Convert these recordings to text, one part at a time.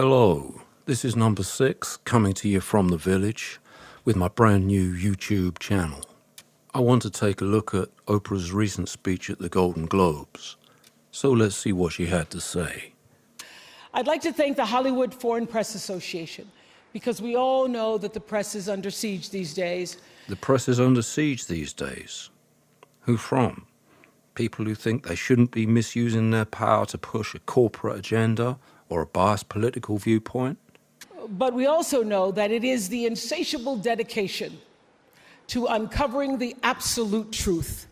Hello, this is number 6 coming to you from the village with my brand new YouTube channel. I want to take a look at Oprah's recent speech at the Golden Globes. So let's see what she had to say. I'd like to thank the Hollywood Foreign Press Association because we all know that the press is under siege these days. The press is under siege these days. Who from? People who think they shouldn't be misusing their power to push a corporate agenda or a biased political viewpoint? But we also know that it is the insatiable dedication to uncovering the absolute truth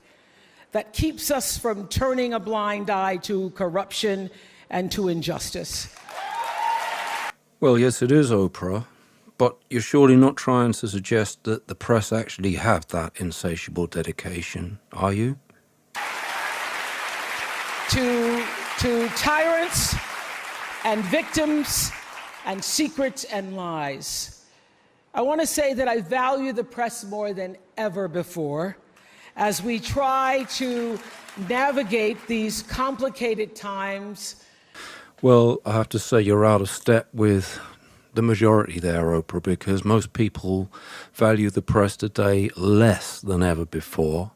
that keeps us from turning a blind eye to corruption and to injustice. Well, yes, it is, Oprah, but you're surely not trying to suggest that the press actually have that insatiable dedication, are you? To tyrants and victims and secrets and lies. I want to say that I value the press more than ever before as we try to navigate these complicated times. Well, I have to say you're out of step with the majority there, Oprah, because most people value the press today less than ever before.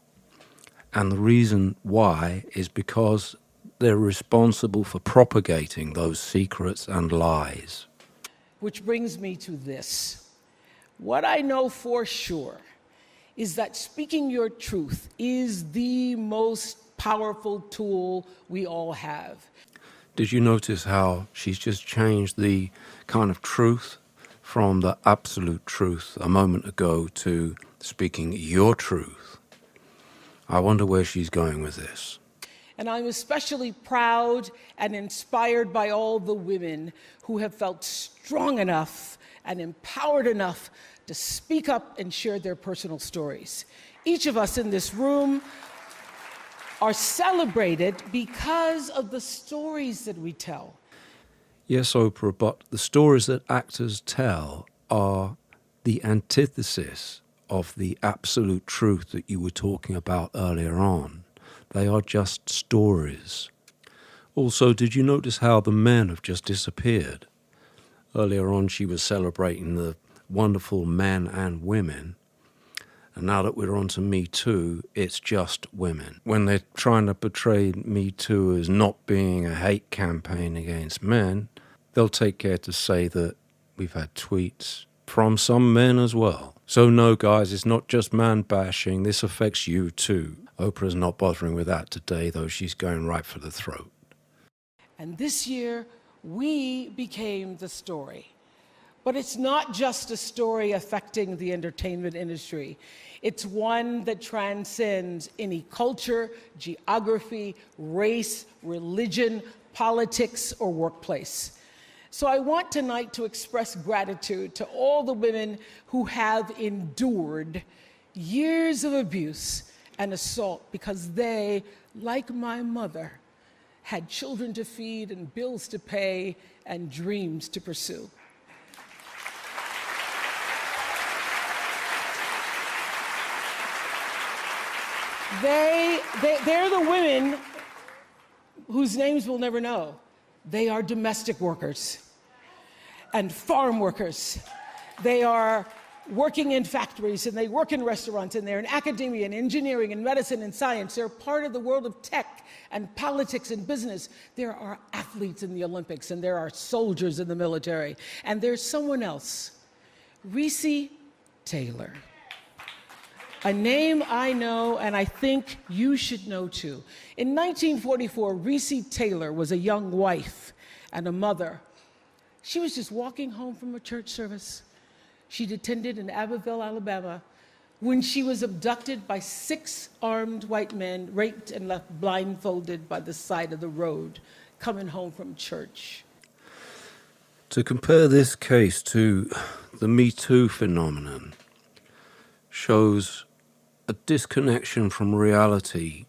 And the reason why is because they're responsible for propagating those secrets and lies. Which brings me to this. What I know for sure is that speaking your truth is the most powerful tool we all have. Did you notice how she's just changed the kind of truth from the absolute truth a moment ago to speaking your truth? I wonder where she's going with this. And I'm especially proud and inspired by all the women who have felt strong enough and empowered enough to speak up and share their personal stories. Each of us in this room are celebrated because of the stories that we tell. Yes, Oprah, but the stories that actors tell are the antithesis of the absolute truth that you were talking about earlier on. They are just stories. Also, did you notice how the men have just disappeared? Earlier on, she was celebrating the wonderful men and women. And now that we're on to Me Too, it's just women. When they're trying to portray Me Too as not being a hate campaign against men, they'll take care to say that we've had tweets from some men as well. So no, guys, it's not just man bashing. This affects you too. Oprah's not bothering with that today, though she's going right for the throat. And this year, we became the story. But it's not just a story affecting the entertainment industry. It's one that transcends any culture, geography, race, religion, politics, or workplace. So I want tonight to express gratitude to all the women who have endured years of abuse and assault because they, like my mother, had children to feed and bills to pay and dreams to pursue. They're the women whose names we'll never know. They are domestic workers and farm workers. They are working in factories, and they work in restaurants, and they're in academia and engineering and medicine and science. They're part of the world of tech and politics and business. There are athletes in the Olympics, and there are soldiers in the military. And there's someone else, Recy Taylor. A name I know, and I think you should know too. In 1944, Recy Taylor was a young wife and a mother. She was just walking home from a church service she'd attended in Abbeville, Alabama, when she was abducted by 6 armed white men, raped and left blindfolded by the side of the road, coming home from church. To compare this case to the Me Too phenomenon shows a disconnection from reality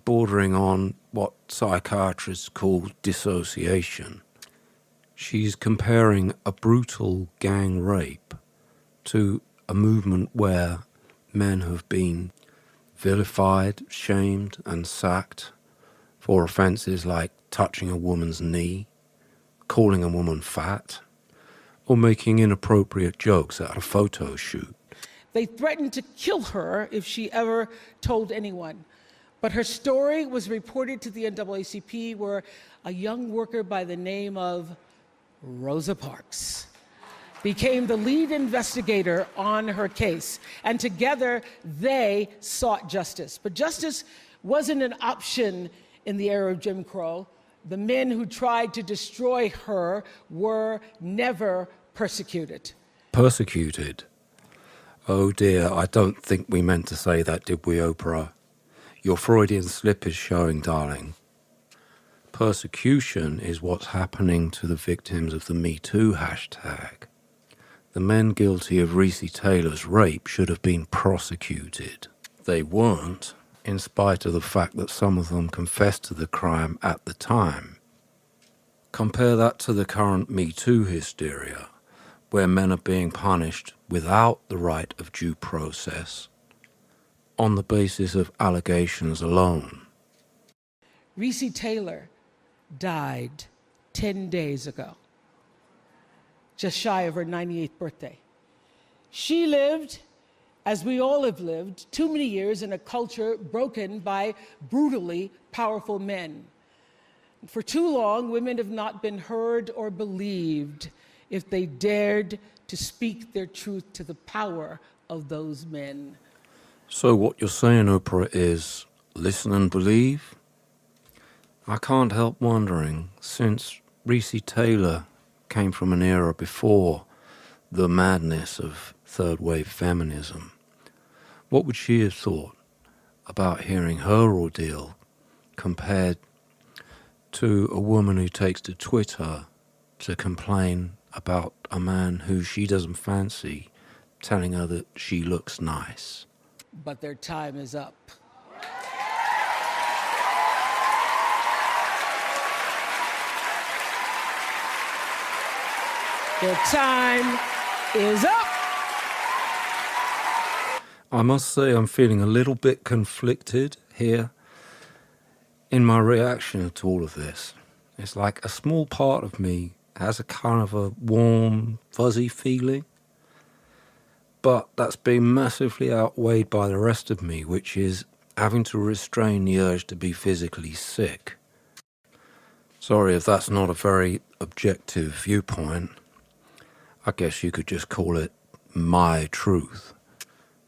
bordering on what psychiatrists call dissociation. She's comparing a brutal gang rape to a movement where men have been vilified, shamed, and sacked for offences like touching a woman's knee, calling a woman fat, or making inappropriate jokes at a photo shoot. They threatened to kill her if she ever told anyone. But her story was reported to the NAACP, where a young worker by the name of Rosa Parks became the lead investigator on her case. And together, they sought justice. But justice wasn't an option in the era of Jim Crow. The men who tried to destroy her were never persecuted. Persecuted? Oh dear, I don't think we meant to say that, did we, Oprah? Your Freudian slip is showing, darling. Persecution is what's happening to the victims of the Me Too hashtag. The men guilty of Recy Taylor's rape should have been prosecuted. They weren't, in spite of the fact that some of them confessed to the crime at the time. Compare that to the current Me Too hysteria, where men are being punished without the right of due process, on the basis of allegations alone. Recy Taylor died 10 days ago, just shy of her 98th birthday. She lived, as we all have lived, too many years in a culture broken by brutally powerful men. For too long, women have not been heard or believed if they dared to speak their truth to the power of those men. So what you're saying, Oprah, is listen and believe? I can't help wondering, since Recy Taylor came from an era before the madness of third-wave feminism, what would she have thought about hearing her ordeal compared to a woman who takes to Twitter to complain about a man who she doesn't fancy, telling her that she looks nice? But their time is up. Their time is up. I must say I'm feeling a little bit conflicted here in my reaction to all of this. It's like a small part of me has a kind of a warm, fuzzy feeling, but that's being massively outweighed by the rest of me, which is having to restrain the urge to be physically sick. Sorry if that's not a very objective viewpoint. I guess you could just call it my truth.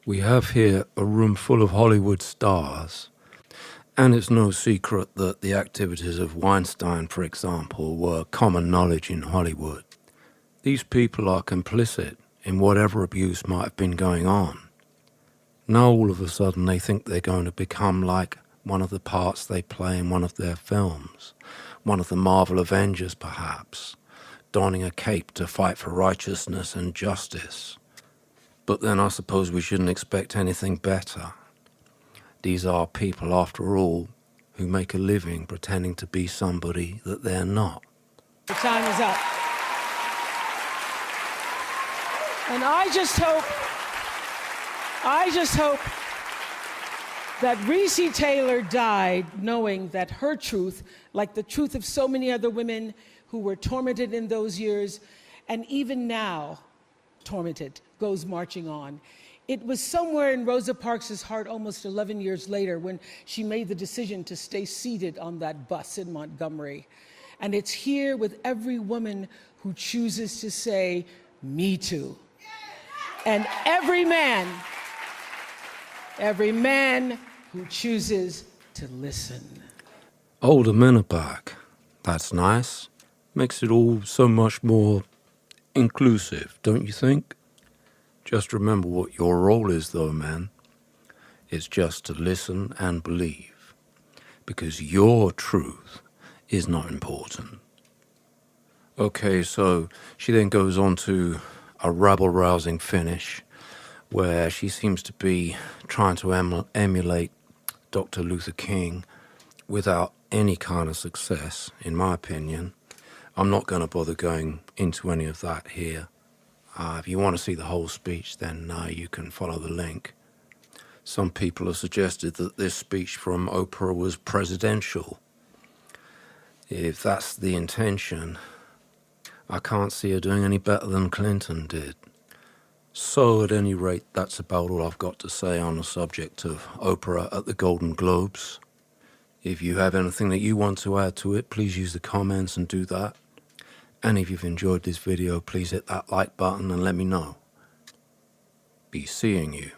We have here a room full of Hollywood stars, and it's no secret that the activities of Weinstein, for example, were common knowledge in Hollywood. These people are complicit in whatever abuse might have been going on. Now all of a sudden they think they're going to become like one of the parts they play in one of their films, one of the Marvel Avengers perhaps, donning a cape to fight for righteousness and justice. But then I suppose we shouldn't expect anything better. These are people, after all, who make a living pretending to be somebody that they're not. The time is up. And I just hope that Recy Taylor died knowing that her truth, like the truth of so many other women who were tormented in those years, and even now tormented, goes marching on. It was somewhere in Rosa Parks' heart almost 11 years later when she made the decision to stay seated on that bus in Montgomery. And it's here with every woman who chooses to say, "Me too." And every man who chooses to listen. Older men are back. That's nice. Makes it all so much more inclusive, don't you think? Just remember what your role is, though, man. It's just to listen and believe. Because your truth is not important. Okay, so she then goes on to a rabble-rousing finish where she seems to be trying to emulate Dr. Luther King without any kind of success, in my opinion. I'm not going to bother going into any of that here. If you want to see the whole speech, then you can follow the link. Some people have suggested that this speech from Oprah was presidential. If that's the intention, I can't see her doing any better than Clinton did. So, at any rate, that's about all I've got to say on the subject of Oprah at the Golden Globes. If you have anything that you want to add to it, please use the comments and do that. And if you've enjoyed this video, please hit that like button and let me know. Be seeing you.